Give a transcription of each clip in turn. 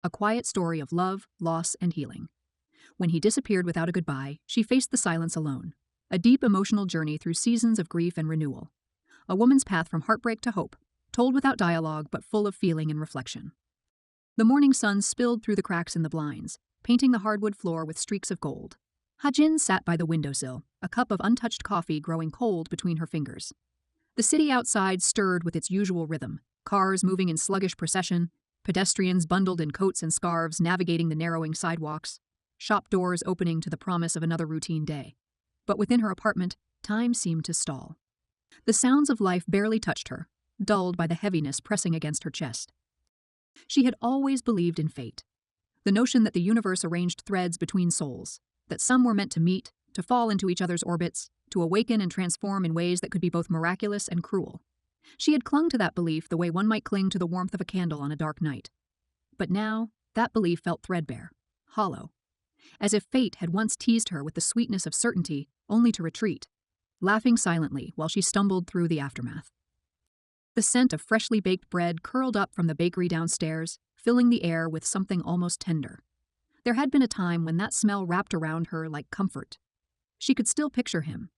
a quiet story of love, loss, and healing. When he disappeared without a goodbye, she faced the silence alone, a deep emotional journey through seasons of grief and renewal. A woman's path from heartbreak to hope, told without dialogue but full of feeling and reflection. The morning sun spilled through the cracks in the blinds, painting the hardwood floor with streaks of gold. Hajin sat by the windowsill, a cup of untouched coffee growing cold between her fingers. The city outside stirred with its usual rhythm, cars moving in sluggish procession, pedestrians bundled in coats and scarves navigating the narrowing sidewalks, shop doors opening to the promise of another routine day. But within her apartment, time seemed to stall. The sounds of life barely touched her, dulled by the heaviness pressing against her chest. She had always believed in fate, the notion that the universe arranged threads between souls, that some were meant to meet, to fall into each other's orbits, to awaken and transform in ways that could be both miraculous and cruel. She had clung to that belief the way one might cling to the warmth of a candle on a dark night. But now, that belief felt threadbare, hollow, as if fate had once teased her with the sweetness of certainty, only to retreat, laughing silently while she stumbled through the aftermath. The scent of freshly baked bread curled up from the bakery downstairs, filling the air with something almost tender. There had been a time when that smell wrapped around her like comfort. She could still picture him.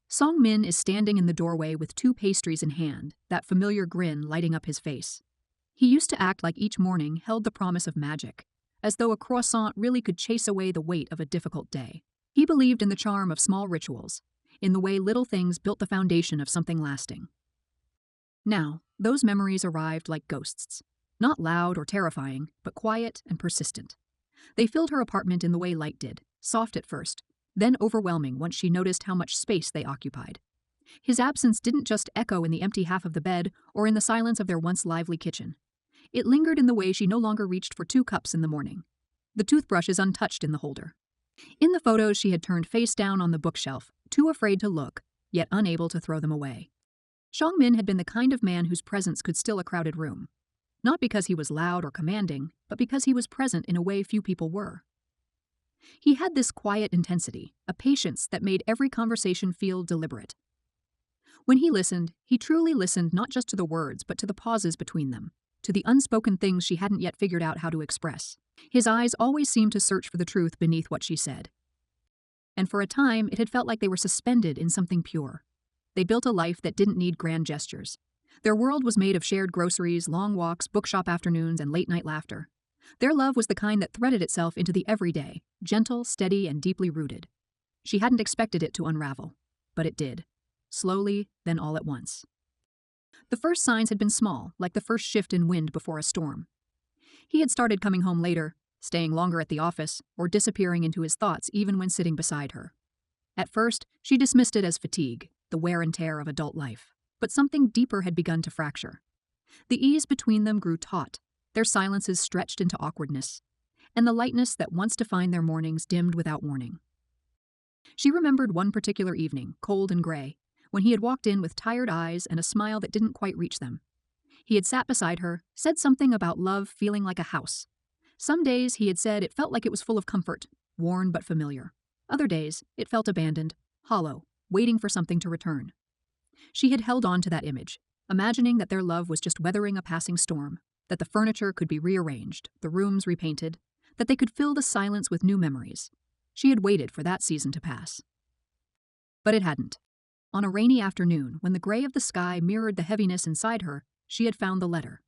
Song Min is standing in the doorway with 2 pastries in hand, that familiar grin lighting up his face. He used to act like each morning held the promise of magic, as though a croissant really could chase away the weight of a difficult day. He believed in the charm of small rituals, in the way little things built the foundation of something lasting. Now, those memories arrived like ghosts, not loud or terrifying, but quiet and persistent. They filled her apartment in the way light did, soft at first, then overwhelming once she noticed how much space they occupied. His absence didn't just echo in the empty half of the bed or in the silence of their once lively kitchen. It lingered in the way she no longer reached for 2 cups in the morning. The toothbrush is untouched in the holder. In the photos she had turned face down on the bookshelf, too afraid to look, yet unable to throw them away. Song Min had been the kind of man whose presence could still a crowded room. Not because he was loud or commanding, but because he was present in a way few people were. He had this quiet intensity, a patience that made every conversation feel deliberate. When he listened, he truly listened not just to the words but to the pauses between them, to the unspoken things she hadn't yet figured out how to express. His eyes always seemed to search for the truth beneath what she said. And for a time, it had felt like they were suspended in something pure. They built a life that didn't need grand gestures. Their world was made of shared groceries, long walks, bookshop afternoons, and late-night laughter. Their love was the kind that threaded itself into the everyday, gentle, steady, and deeply rooted. She hadn't expected it to unravel, but it did. Slowly, then all at once. The first signs had been small, like the first shift in wind before a storm. He had started coming home later, staying longer at the office, or disappearing into his thoughts even when sitting beside her. At first, she dismissed it as fatigue, the wear and tear of adult life. But something deeper had begun to fracture. The ease between them grew taut, their silences stretched into awkwardness, and the lightness that once defined their mornings dimmed without warning. She remembered one particular evening, cold and gray, when he had walked in with tired eyes and a smile that didn't quite reach them. He had sat beside her, said something about love feeling like a house. Some days, he had said, it felt like it was full of comfort, worn but familiar. Other days, it felt abandoned, hollow, waiting for something to return. She had held on to that image, imagining that their love was just weathering a passing storm, that the furniture could be rearranged, the rooms repainted, that they could fill the silence with new memories. She had waited for that season to pass. But it hadn't. On a rainy afternoon, when the gray of the sky mirrored the heaviness inside her, she had found the letter.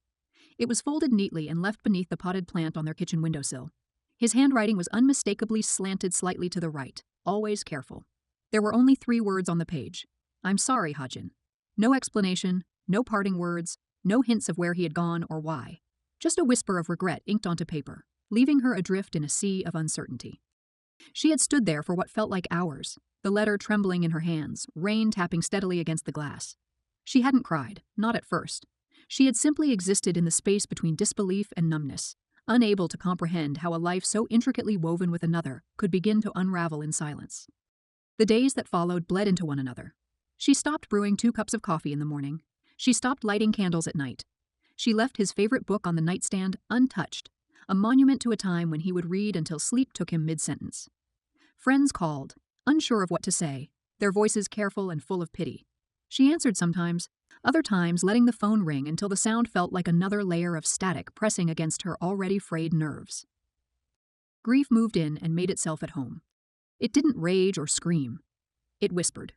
It was folded neatly and left beneath the potted plant on their kitchen windowsill. His handwriting was unmistakably slanted slightly to the right, always careful. There were only 3 words on the page. I'm sorry, Hajin. No explanation, no parting words, no hints of where he had gone or why. Just a whisper of regret inked onto paper, leaving her adrift in a sea of uncertainty. She had stood there for what felt like hours, the letter trembling in her hands, rain tapping steadily against the glass. She hadn't cried, not at first. She had simply existed in the space between disbelief and numbness, unable to comprehend how a life so intricately woven with another could begin to unravel in silence. The days that followed bled into one another. She stopped brewing 2 cups of coffee in the morning. She stopped lighting candles at night. She left his favorite book on the nightstand untouched, a monument to a time when he would read until sleep took him mid-sentence. Friends called, unsure of what to say, their voices careful and full of pity. She answered sometimes, Other times letting the phone ring until the sound felt like another layer of static pressing against her already frayed nerves. Grief moved in and made itself at home. It didn't rage or scream. It whispered.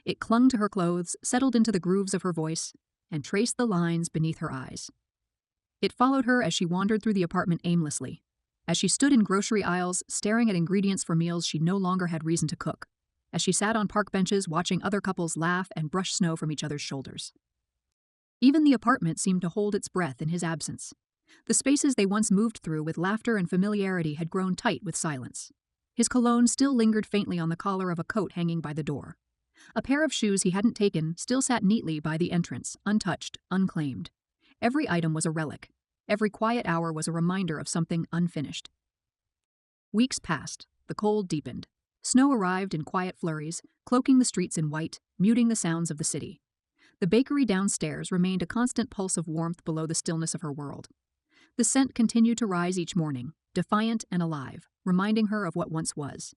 It clung to her clothes, settled into the grooves of her voice, and traced the lines beneath her eyes. It followed her as she wandered through the apartment aimlessly, as she stood in grocery aisles staring at ingredients for meals she no longer had reason to cook, as she sat on park benches watching other couples laugh and brush snow from each other's shoulders. Even the apartment seemed to hold its breath in his absence. The spaces they once moved through with laughter and familiarity had grown tight with silence. His cologne still lingered faintly on the collar of a coat hanging by the door. A pair of shoes he hadn't taken still sat neatly by the entrance, untouched, unclaimed. Every item was a relic. Every quiet hour was a reminder of something unfinished. Weeks passed. The cold deepened. Snow arrived in quiet flurries, cloaking the streets in white, muting the sounds of the city. The bakery downstairs remained a constant pulse of warmth below the stillness of her world. The scent continued to rise each morning, defiant and alive, reminding her of what once was.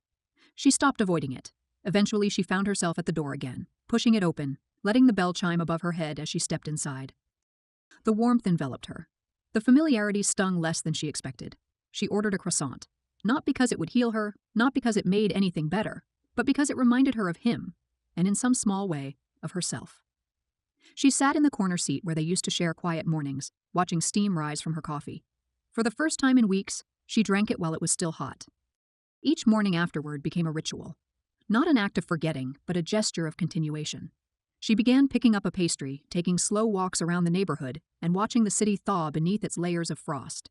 She stopped avoiding it. Eventually she found herself at the door again, pushing it open, letting the bell chime above her head as she stepped inside. The warmth enveloped her. The familiarity stung less than she expected. She ordered a croissant, not because it would heal her, not because it made anything better, but because it reminded her of him, and in some small way, of herself. She sat in the corner seat where they used to share quiet mornings, watching steam rise from her coffee. For the first time in weeks, she drank it while it was still hot. Each morning afterward became a ritual. Not an act of forgetting, but a gesture of continuation. She began picking up a pastry, taking slow walks around the neighborhood, and watching the city thaw beneath its layers of frost.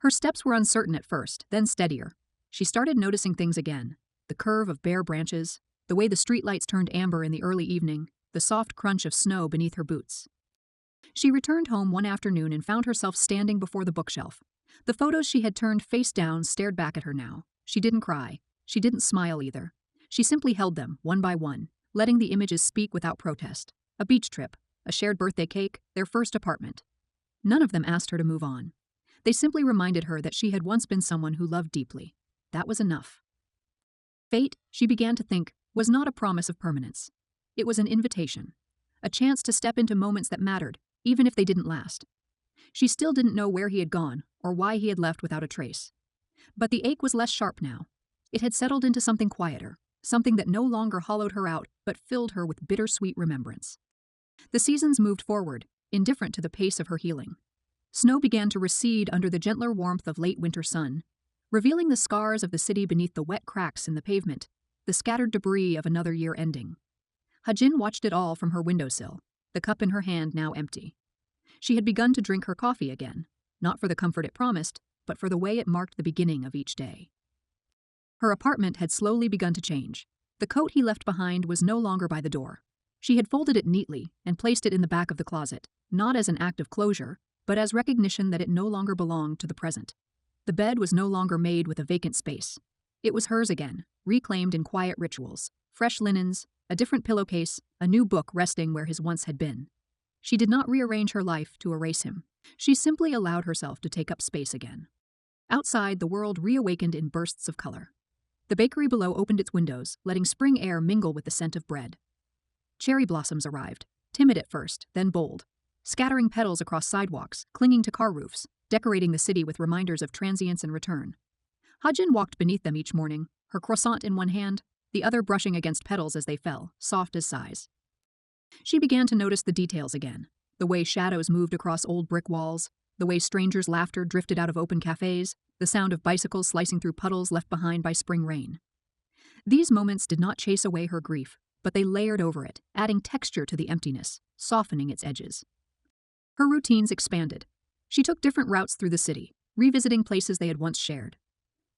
Her steps were uncertain at first, then steadier. She started noticing things again: the curve of bare branches, the way the streetlights turned amber in the early evening, the soft crunch of snow beneath her boots. She returned home one afternoon and found herself standing before the bookshelf. The photos she had turned face down stared back at her now. She didn't cry. She didn't smile either. She simply held them, one by one, letting the images speak without protest. A beach trip, a shared birthday cake, their first apartment. None of them asked her to move on. They simply reminded her that she had once been someone who loved deeply. That was enough. Fate, she began to think, was not a promise of permanence. It was an invitation, a chance to step into moments that mattered, even if they didn't last. She still didn't know where he had gone or why he had left without a trace. But the ache was less sharp now. It had settled into something quieter, something that no longer hollowed her out but filled her with bittersweet remembrance. The seasons moved forward, indifferent to the pace of her healing. Snow began to recede under the gentler warmth of late winter sun, revealing the scars of the city beneath the wet cracks in the pavement, the scattered debris of another year ending. Hajin watched it all from her windowsill, the cup in her hand now empty. She had begun to drink her coffee again, not for the comfort it promised, but for the way it marked the beginning of each day. Her apartment had slowly begun to change. The coat he left behind was no longer by the door. She had folded it neatly and placed it in the back of the closet, not as an act of closure, but as recognition that it no longer belonged to the present. The bed was no longer made with a vacant space. It was hers again, reclaimed in quiet rituals, fresh linens, a different pillowcase, a new book resting where his once had been. She did not rearrange her life to erase him. She simply allowed herself to take up space again. Outside, the world reawakened in bursts of color. The bakery below opened its windows, letting spring air mingle with the scent of bread. Cherry blossoms arrived, timid at first, then bold, scattering petals across sidewalks, clinging to car roofs, decorating the city with reminders of transience and return. Hajin walked beneath them each morning, her croissant in one hand, the other brushing against petals as they fell, soft as sighs. She began to notice the details again, the way shadows moved across old brick walls, the way strangers' laughter drifted out of open cafes, the sound of bicycles slicing through puddles left behind by spring rain. These moments did not chase away her grief, but they layered over it, adding texture to the emptiness, softening its edges. Her routines expanded. She took different routes through the city, revisiting places they had once shared.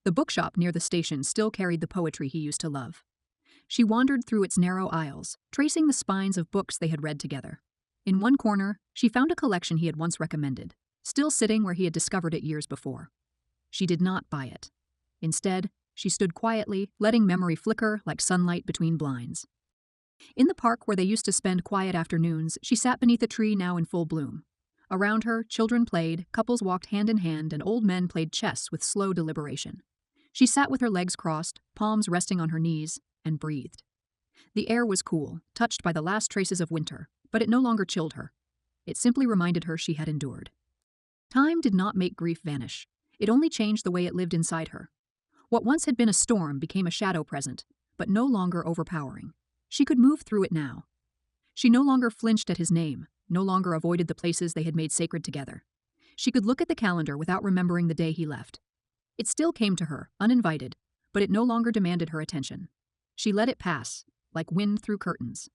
The bookshop near the station still carried the poetry he used to love. She wandered through its narrow aisles, tracing the spines of books they had read together. In one corner, she found a collection he had once recommended, still sitting where he had discovered it years before. She did not buy it. Instead, she stood quietly, letting memory flicker like sunlight between blinds. In the park where they used to spend quiet afternoons, she sat beneath a tree now in full bloom. Around her, children played, couples walked hand in hand, and old men played chess with slow deliberation. She sat with her legs crossed, palms resting on her knees, and breathed. The air was cool, touched by the last traces of winter, but it no longer chilled her. It simply reminded her she had endured. Time did not make grief vanish. It only changed the way it lived inside her. What once had been a storm became a shadow present, but no longer overpowering. She could move through it now. She no longer flinched at his name, no longer avoided the places they had made sacred together. She could look at the calendar without remembering the day he left. It still came to her, uninvited, but it no longer demanded her attention. She let it pass, like wind through curtains.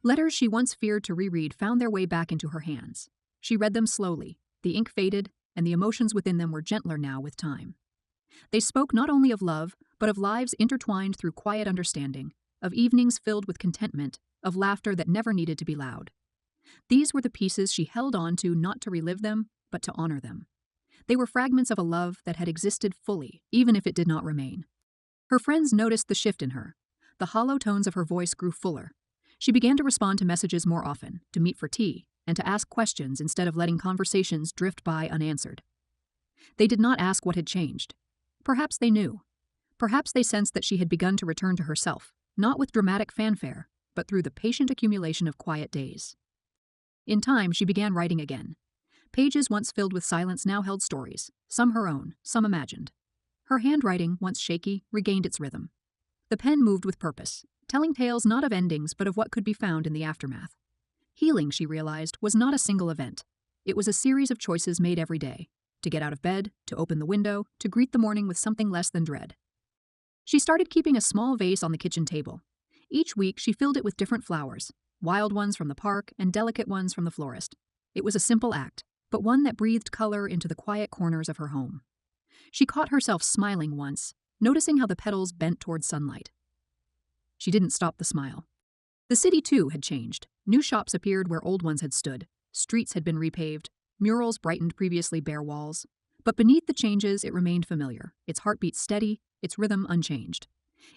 Letters she once feared to reread found their way back into her hands. She read them slowly, the ink faded, and the emotions within them were gentler now with time. They spoke not only of love, but of lives intertwined through quiet understanding, of evenings filled with contentment, of laughter that never needed to be loud. These were the pieces she held on to not to relive them, but to honor them. They were fragments of a love that had existed fully, even if it did not remain. Her friends noticed the shift in her. The hollow tones of her voice grew fuller. She began to respond to messages more often, to meet for tea, and to ask questions instead of letting conversations drift by unanswered. They did not ask what had changed. Perhaps they knew. Perhaps they sensed that she had begun to return to herself, not with dramatic fanfare, but through the patient accumulation of quiet days. In time, she began writing again. Pages once filled with silence now held stories, some her own, some imagined. Her handwriting, once shaky, regained its rhythm. The pen moved with purpose, telling tales not of endings but of what could be found in the aftermath. Healing, she realized, was not a single event. It was a series of choices made every day, to get out of bed, to open the window, to greet the morning with something less than dread. She started keeping a small vase on the kitchen table. Each week, she filled it with different flowers, wild ones from the park and delicate ones from the florist. It was a simple act, but one that breathed color into the quiet corners of her home. She caught herself smiling once, noticing how the petals bent toward sunlight. She didn't stop the smile. The city, too, had changed. New shops appeared where old ones had stood. Streets had been repaved. Murals brightened previously bare walls. But beneath the changes, it remained familiar, its heartbeat steady, its rhythm unchanged.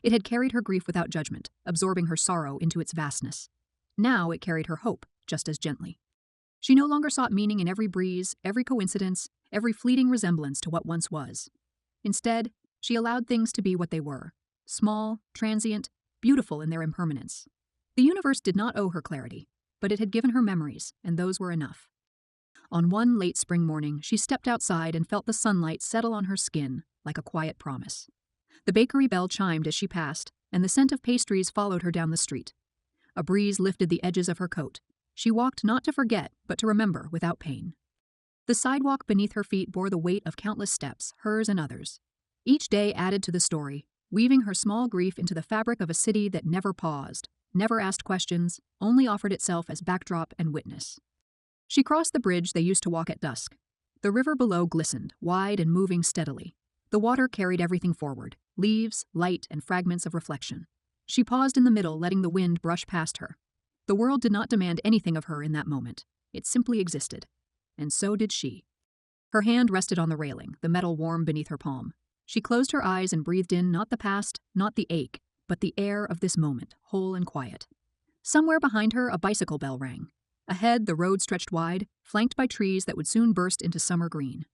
It had carried her grief without judgment, absorbing her sorrow into its vastness. Now it carried her hope, just as gently. She no longer sought meaning in every breeze, every coincidence, every fleeting resemblance to what once was. Instead, she allowed things to be what they were, small, transient, beautiful in their impermanence. The universe did not owe her clarity, but it had given her memories, and those were enough. On one late spring morning, she stepped outside and felt the sunlight settle on her skin like a quiet promise. The bakery bell chimed as she passed, and the scent of pastries followed her down the street. A breeze lifted the edges of her coat. She walked not to forget, but to remember without pain. The sidewalk beneath her feet bore the weight of countless steps, hers and others. Each day added to the story, weaving her small grief into the fabric of a city that never paused, never asked questions, only offered itself as backdrop and witness. She crossed the bridge they used to walk at dusk. The river below glistened, wide and moving steadily. The water carried everything forward, leaves, light, and fragments of reflection. She paused in the middle, letting the wind brush past her. The world did not demand anything of her in that moment. It simply existed. And so did she. Her hand rested on the railing, the metal warm beneath her palm. She closed her eyes and breathed in not the past, not the ache, but the air of this moment, whole and quiet. Somewhere behind her, a bicycle bell rang. Ahead, the road stretched wide, flanked by trees that would soon burst into summer green.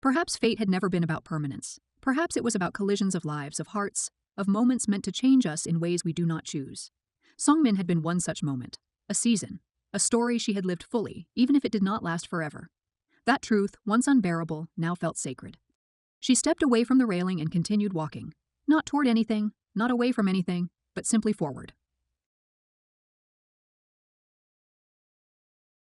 Perhaps fate had never been about permanence. Perhaps it was about collisions of lives, of hearts, of moments meant to change us in ways we do not choose. Songmin had been one such moment, a season, a story she had lived fully, even if it did not last forever. That truth, once unbearable, now felt sacred. She stepped away from the railing and continued walking, not toward anything, not away from anything, but simply forward.